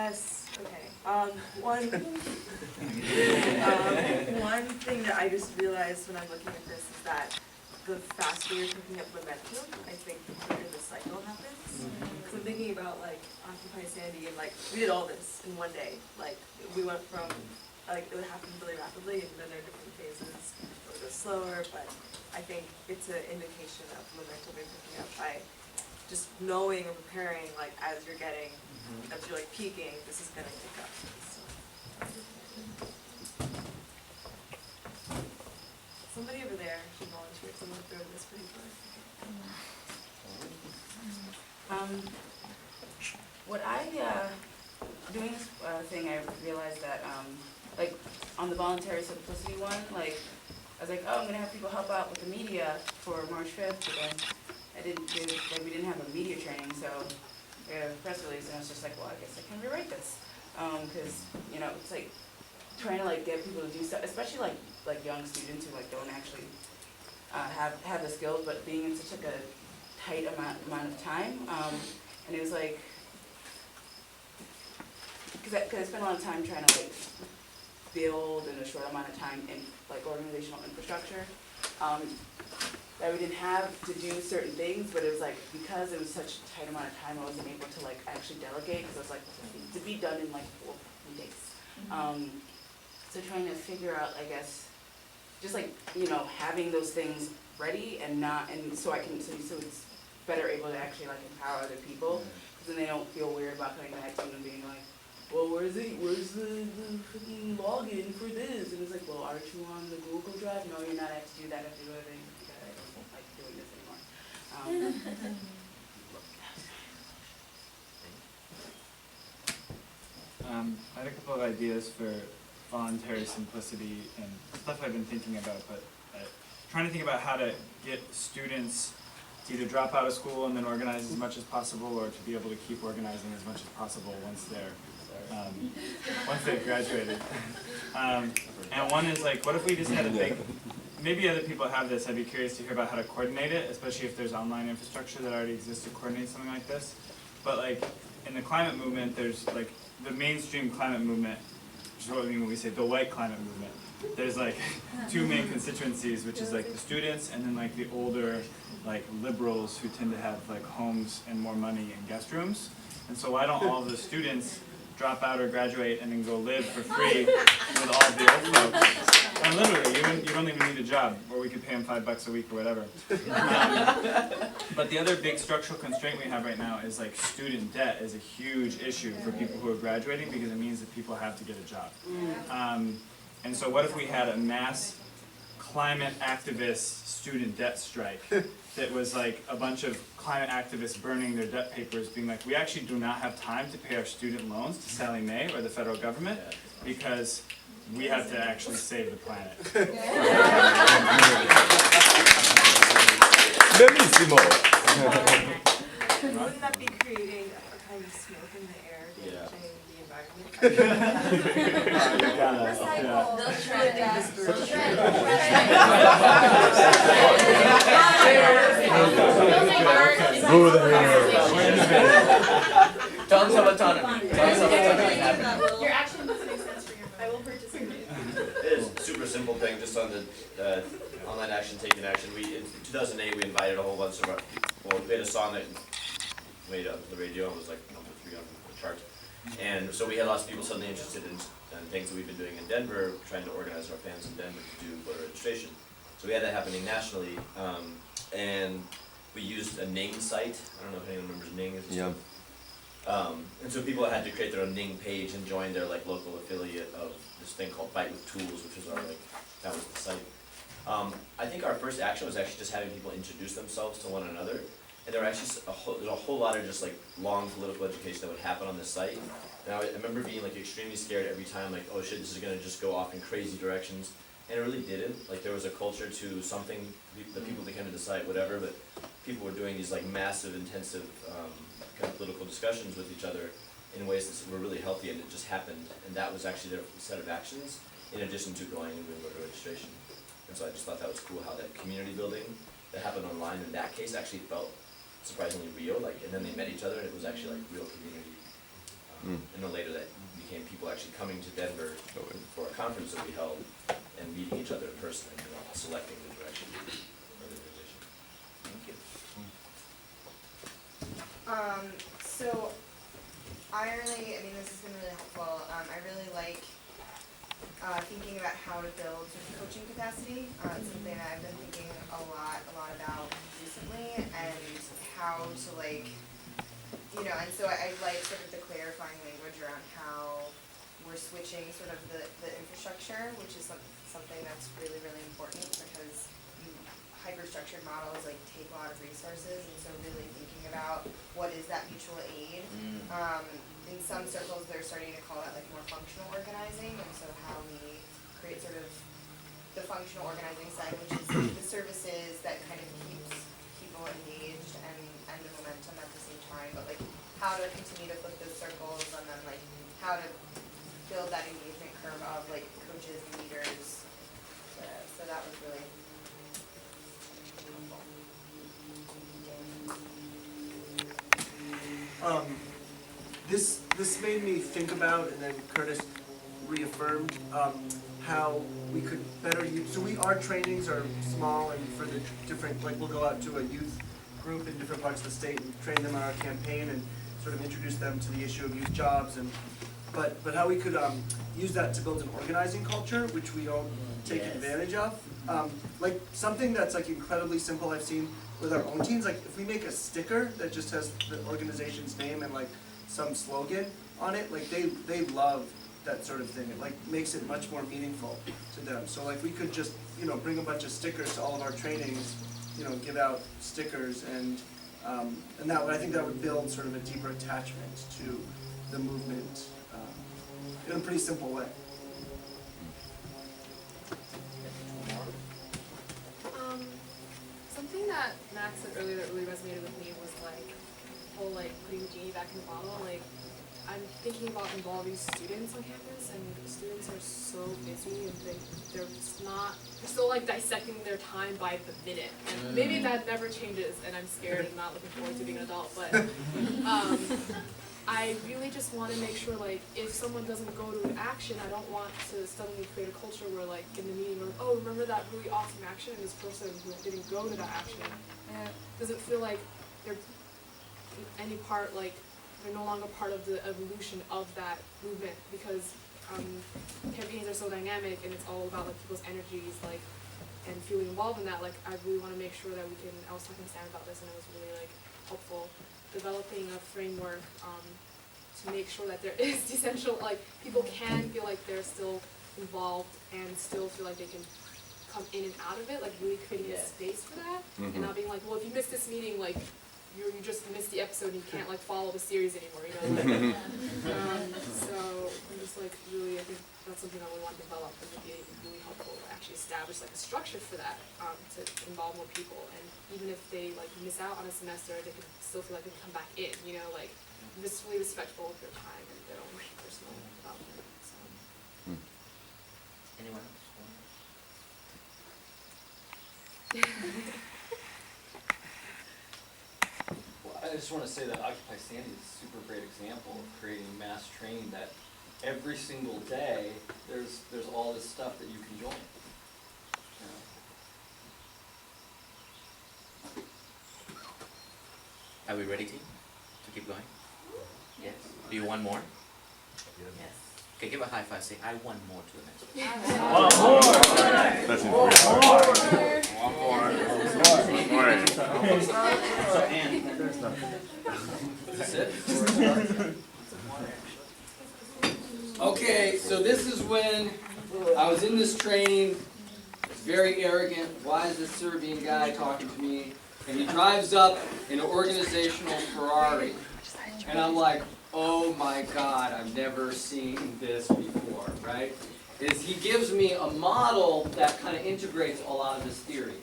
Yes, okay. One thing that I just realized when I'm looking at this is that the faster you're picking up momentum, I think the quicker the cycle happens. Because I'm thinking about like Occupy Sandy and like we did all this in one day. Like we went from like it would happen really rapidly and then there are different phases. It would go slower, but I think it's an indication of momentum you're picking up by just knowing or preparing like as you're getting, as you're like peaking, this is gonna pick up. So. Somebody over there should volunteer to look through this pretty quick. What doing this thing, I realized that, like, on the voluntary simplicity one, like, I was like, oh, I'm gonna have people help out with the media for March 5th, but then we didn't have a media training, so we had a press release, and I was just like, well, I guess I can rewrite this, because, you know, it's like, trying to, like, get people to do stuff, especially, like young students who, like, don't actually have the skills, but being in such, like, a tight amount of time, and it was like, because I spent a lot of time trying to like build in a short amount of time in like organizational infrastructure. That we didn't have to do certain things, but it was like because it was such a tight amount of time, I wasn't able to like actually delegate because I was like to be done in like 4 days. So trying to figure out, I guess, just like having those things ready and so it's better able to actually like empower other people, because then they don't feel weird about coming back to you and being like, well, where's the freaking login for this? And it's like, well, aren't you on the Google Drive? No, you're not. I have to do that. I have to do everything. I don't like doing this anymore. I had a couple of ideas for voluntary simplicity and stuff I've been thinking about, but trying to think about how to get students to either drop out of school and then organize as much as possible, or to be able to keep organizing as much as possible once they've graduated. And one is like, what if we just had a thing? Maybe other people have this. I'd be curious to hear about how to coordinate it, especially if there's online infrastructure that already exists to coordinate something like this. But like in the climate movement, there's like the mainstream climate movement, which is what we mean when we say the white climate movement. There's like 2 main constituencies, which is like the students and then like the older like liberals who tend to have like homes and more money and guest rooms. And so why don't all of the students drop out or graduate and then go live for free with all of the old folks? And literally, you don't even need a job, or we could pay them $5 a week or whatever. But the other big structural constraint we have right now is like student debt is a huge issue for people who are graduating, because it means that people have to get a job. And so what if we had a mass climate activist student debt strike that was like a bunch of climate activists burning their debt papers, being like, we actually do not have time to pay our student loans to Sally Mae or the federal government because we have to actually save the planet. Bellissimo! Wouldn't that be creating a kind of smoke in the air, damaging the environment? Tons of autonomy. Your action doesn't make sense for your mind. I will participate. It is a super simple thing, just on the online action, taking action. In 2008, we invited a whole bunch of we had a song that made it onto the radio and was like number 3 on the chart. And so we had lots of people suddenly interested in things that we've been doing in Denver, trying to organize our fans in Denver to do voter registration. So we had that happening nationally, and we used a Ning site. I don't know if anyone remembers Ning. Yeah. And so people had to create their own Ning page and join their like local affiliate of this thing called Fight with Tools, which was our that was the site. I think our first action was actually just having people introduce themselves to one another, and there were actually there's a whole lot of just like long political education that would happen on this site. And I remember being like extremely scared every time, like, oh shit, this is gonna just go off in crazy directions, and it really didn't. Like there was a culture to something. The people that came to the site, whatever, but people were doing these like massive, intensive kind of political discussions with each other in ways that were really healthy, and it just happened. And that was actually their set of actions, in addition to going and doing voter registration. And so I just thought that was cool how that community building that happened online in that case actually felt surprisingly real. Like, and then they met each other, and it was actually like real community. And then later that actually coming to Denver for a conference that we held and meeting each other in person and selecting the direction for the position. Thank you. So I mean, this has been really helpful. I really like thinking about how to build sort of coaching capacity. It's something that I've been thinking a lot about recently, and how to and so I like sort of the clarifying language around how we're switching sort of the infrastructure, which is something that's really, really important, because hyper-structured models take a lot of resources, and so really thinking about what is that mutual aid. In some circles, they're starting to call that more functional organizing, and so how we create sort of the functional organizing side, which is the services that kind of keeps people engaged and the momentum at the same time, but how to continue to flip those circles, and then how to build that engagement curve of coaches and leaders. So that was really helpful. This made me think about, and then Curtis reaffirmed, how we could better use, so our trainings are small, and for the different, we'll go out to a youth group in different parts of the state and train them on our campaign and sort of introduce them to the issue of youth jobs, and but how we could use that to build an organizing culture, which we don't take advantage of. Something that's incredibly simple I've seen with our own teams, if we make a sticker that just has the organization's name and some slogan on it, they love that sort of thing. It makes it much more meaningful to them. So we could just bring a bunch of stickers to all of our trainings, give out stickers, and that I think that would build sort of a deeper attachment to the movement in a pretty simple way. Something that Max said earlier that really resonated with me was whole putting the genie back in the bottle. I'm thinking about involving students on campus, and students are so busy, and they're still dissecting their time by the minute. And maybe that never changes, and I'm scared and not looking forward to being an adult, but I really just want to make sure if someone doesn't go to an action, I don't want to suddenly create a culture where in the meeting we're oh, remember that really awesome action, and this person who didn't go to that action doesn't feel like they're any part they're no longer part of the evolution of that movement, because campaigns are so dynamic, and it's all about people's energies and feeling involved in that. I really want to make sure that we can. I was talking to Sam about this, and it was really helpful developing a framework to make sure that there is people can feel they're still involved and still feel they can come in and out of it, really creating a space for that, and not being well, if you miss this meeting, you just missed the episode and you can't follow the series anymore, so I'm just really, I think that's something that we want to develop, and would be really helpful to actually establish a structure for that, to involve more people, and even if they miss out on a semester, they can still feel they can come back in, just really respectful of their time and their own personal development. So. Anyone else? I just want to say that Occupy Sandy is a super great example of creating mass training that every single day there's all this stuff that you can join. Are we ready, team, to keep going? Yes. Do you want more? Yes. Okay, give a high five. Say, I want more to the next one. That's Okay, so this is when I was in this training, very arrogant, why is this Serbian guy talking to me? And he drives up in an organizational Ferrari. And I'm like, oh my God, I've never seen this before, right? He gives me a model that kind of integrates a lot of this theory.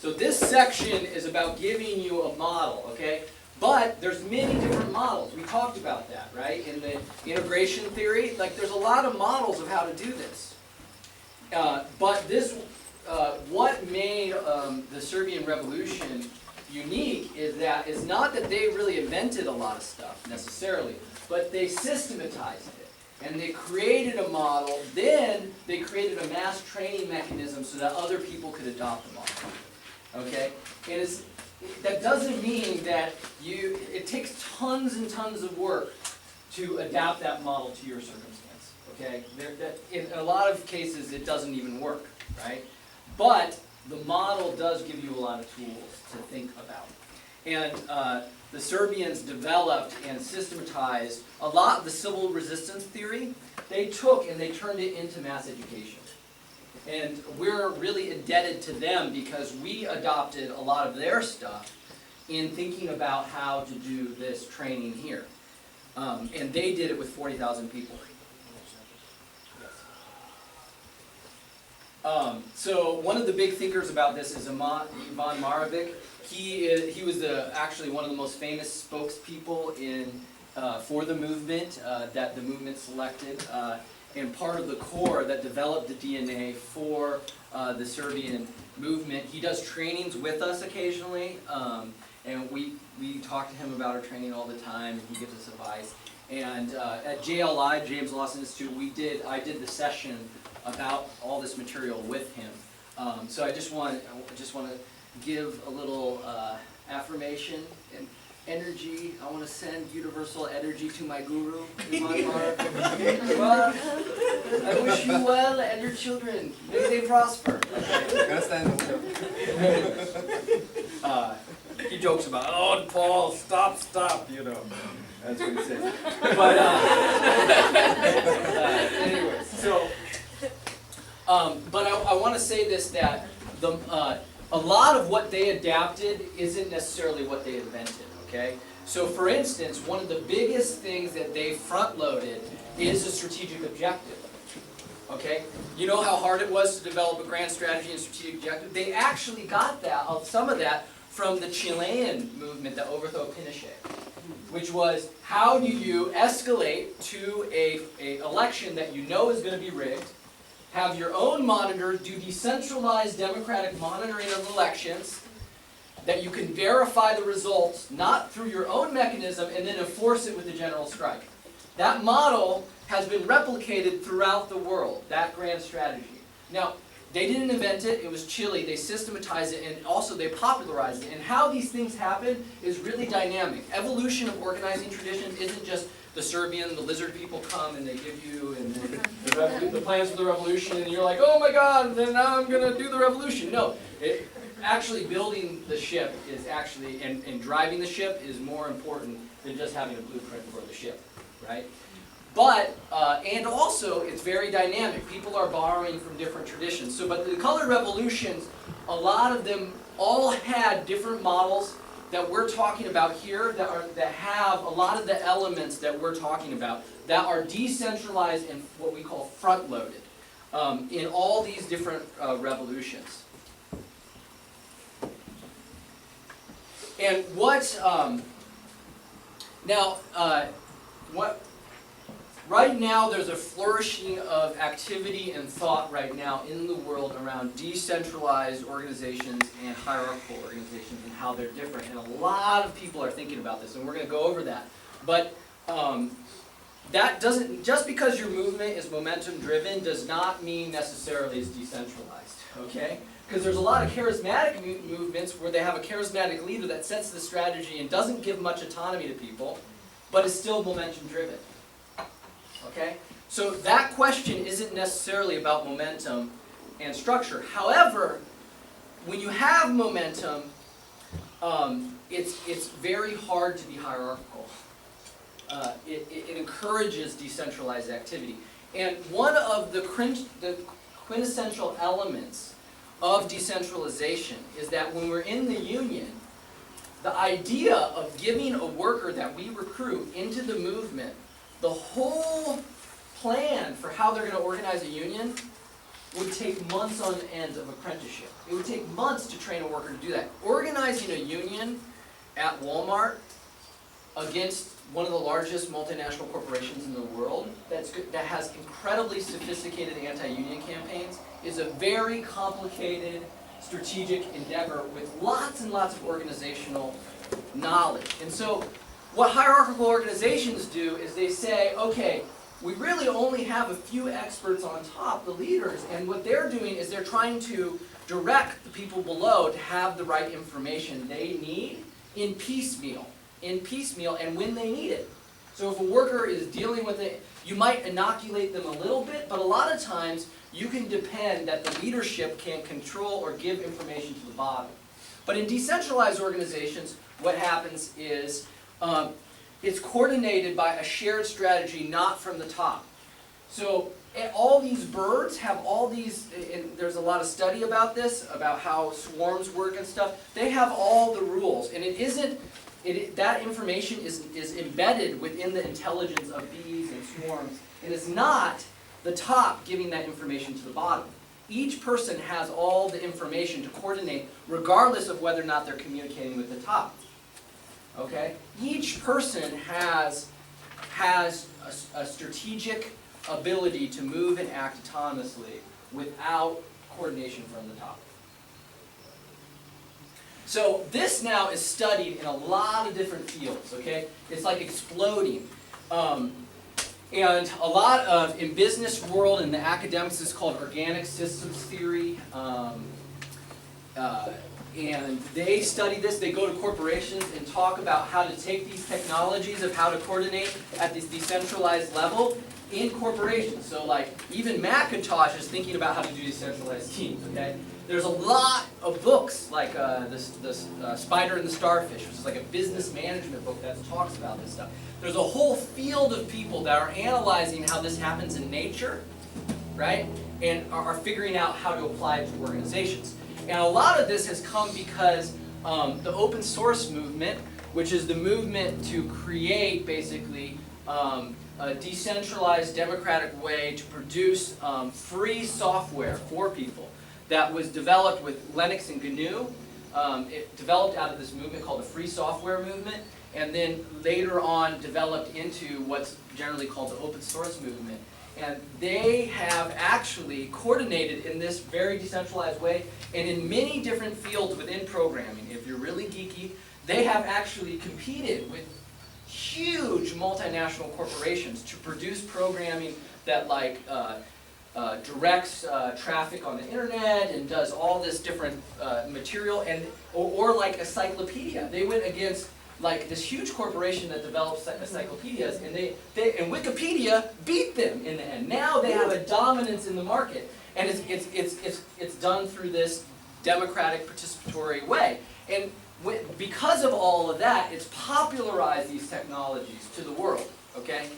So this section is about giving you a model, okay? But there's many different models. We talked about that, right? In the integration theory, there's a lot of models of how to do this. But this, what made the Serbian Revolution unique is not that they really invented a lot of stuff necessarily, but they systematized it. and they created a model, then they created a mass training mechanism so that other people could adopt the model. Okay? And that doesn't mean that it takes tons and tons of work to adapt that model to your circumstance. Okay? In a lot of cases, it doesn't even work, right? But the model does give you a lot of tools to think about. And the Serbians developed and systematized a lot of the civil resistance theory. They took and they turned it into mass education. And we're really indebted to them because we adopted a lot of their stuff in thinking about how to do this training here. And they did it with 40,000 people. So one of the big thinkers about this is Ivan Marovic. He was actually one of the most famous spokespeople for the movement that the movement selected, and part of the core that developed the DNA for the Serbian movement. He does trainings with us occasionally, and we talk to him about our training all the time, and he gives us advice. And at JLI, James Lawson Institute, I did the session about all this material with him. So I just want to give a little affirmation and energy. I want to send universal energy to my guru, Ivan Marovic. Well, I wish you well and your children. May they prosper. He jokes about, oh, Paul, stop, you know. That's what he says. But anyways, so. But I want to say this, that a lot of what they adapted isn't necessarily what they invented, okay? So for instance, one of the biggest things that they front-loaded is a strategic objective, okay? You know how hard it was to develop a grand strategy and strategic objective? They actually got some of that from the Chilean movement that overthrew Pinochet, which was, how do you escalate to a election that you know is going to be rigged, have your own monitor, do decentralized democratic monitoring of elections, that you can verify the results, not through your own mechanism, and then enforce it with the general strike. That model has been replicated throughout the world, that grand strategy. Now, they didn't invent it, it was Chile, they systematized it, and also they popularized it. And how these things happen is really dynamic. Evolution of organizing tradition isn't just the Serbian, the lizard people come and they give you the plans for the revolution, and you're like, oh my God, then now I'm going to do the revolution. No, actually building the ship is actually, and driving the ship is more important than just having a blueprint for the ship, right? But, and also, it's very dynamic. People are borrowing from different traditions. So, but the colored revolutions, a lot of them all had different models that we're talking about here that have a lot of the elements that we're talking about that are decentralized and what we call front-loaded in all these different revolutions. And right now there's a flourishing of activity and thought right now in the world around decentralized organizations and hierarchical organizations and how they're different. And a lot of people are thinking about this, and we're going to go over that. But that doesn't, just because your movement is momentum driven does not mean necessarily it's decentralized, okay? Because there's a lot of charismatic movements where they have a charismatic leader that sets the strategy and doesn't give much autonomy to people, but is still momentum driven. Okay? So that question isn't necessarily about momentum and structure. However, when you have momentum, it's very hard to be hierarchical. It encourages decentralized activity. And one of the quintessential elements of decentralization is that when we're in the union, the idea of giving a worker that we recruit into the movement the whole plan for how they're going to organize a union would take months on end of apprenticeship. It would take months to train a worker to do that. Organizing a union at Walmart against one of the largest multinational corporations in the world that has incredibly sophisticated anti-union campaigns is a very complicated strategic endeavor with lots and lots of organizational knowledge. And so what hierarchical organizations do is they say, okay, we really only have a few experts on top, the leaders, and what they're doing is they're trying to direct the people below to have the right information they need in piecemeal, and when they need it. So if a worker is dealing with it, you might inoculate them a little bit, but a lot of times you can depend that the leadership can control or give information to the bottom. But in decentralized organizations, what happens is it's coordinated by a shared strategy, not from the top. So all these birds have all these, and there's a lot of study about this, about how swarms work and stuff. They have all the rules, and that information is embedded within the intelligence of bees and swarms. It is not the top giving that information to the bottom. Each person has all the information to coordinate, regardless of whether or not they're communicating with the top. Okay? Each person has a strategic ability to move and act autonomously without coordination from the top. So this now is studied in a lot of different fields, okay? It's like exploding. And a lot of, in business world and the academics, is called organic systems theory. And they study this, they go to corporations and talk about how to take these technologies of how to coordinate at this decentralized level in corporations. So like, even Macintosh is thinking about how to do decentralized teams, okay? There's a lot of books, like this Spider and the Starfish, which is like a business management book that talks about this stuff. There's a whole field of people that are analyzing how this happens in nature, right? And are figuring out how to apply it to organizations. And a lot of this has come because the open source movement, which is the movement to create basically a decentralized democratic way to produce free software for people, that was developed with Linux and GNU. It developed out of this movement called the Free Software Movement, and then later on developed into what's generally called the open source movement. And they have actually coordinated in this very decentralized way, and in many different fields within programming. If you're really geeky, they have actually competed with huge multinational corporations to produce programming that directs traffic on the internet and does all this different material, and or like encyclopedia. They went against like this huge corporation that develops encyclopedias, and and Wikipedia beat them in the end. Now they have a dominance in the market, and it's done through this democratic participatory way. And because of all of that, it's popularized these technologies to the world. Okay,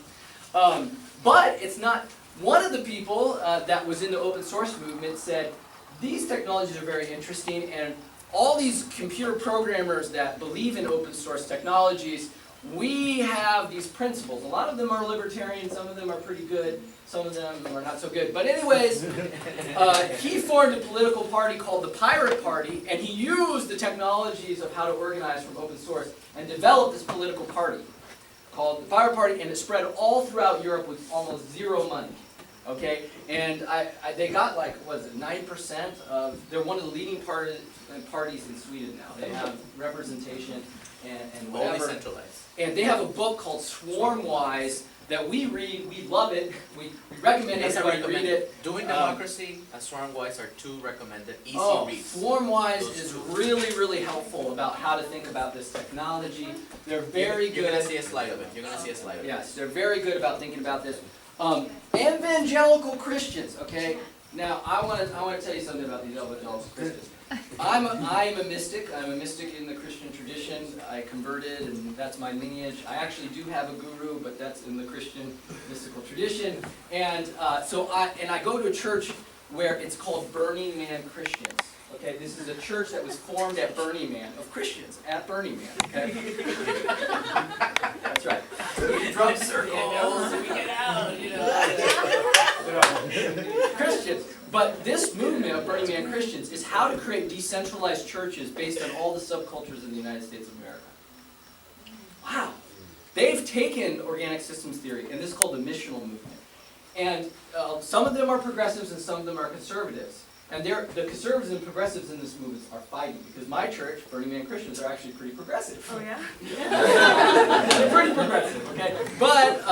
but it's not. One of the people that was in the open source movement said, these technologies are very interesting, and all these computer programmers that believe in open source technologies, we have these principles. A lot of them are libertarian, some of them are pretty good, some of them are not so good. But anyways, he formed a political party called the Pirate Party, and he used the technologies of how to organize from open source and developed this political party called the Pirate Party, and it spread all throughout Europe with almost zero money. Okay, and they got like, what is it, 9% of, they're one of the leading parties in Sweden now. They have representation and whatever. All decentralized. And they have a book called Swarmwise that we read, we love it, we recommend everybody read it. Doing Democracy and Swarmwise are two recommended easy reads. Swarmwise Those is two. really, really helpful about how to think about this technology. They're very good. You're gonna see a slide of it. You're gonna see a slide of it. Yes, they're very good about thinking about this. Evangelical Christians, okay? Now, I want to tell you something about these evangelical Christians. I am a mystic. I'm a mystic in the Christian tradition. I converted, and that's my lineage. I actually do have a guru, but that's in the Christian mystical tradition. And so I go to a church where it's called Burning Man Christians. Okay, this is a church that was formed at Burning Man, of Christians at Burning Man. Okay, that's right. Drum circles, we get out, Christians. But this movement of Burning Man Christians is how to create decentralized churches based on all the subcultures in the United States of America. Wow. They've taken organic systems theory, and this is called the missional movement. And some of them are progressives and some of them are conservatives. And the conservatives and progressives in this movement are fighting, because my church, Burning Man Christians, are actually pretty progressive. Oh yeah? Yeah. They're pretty progressive, okay? But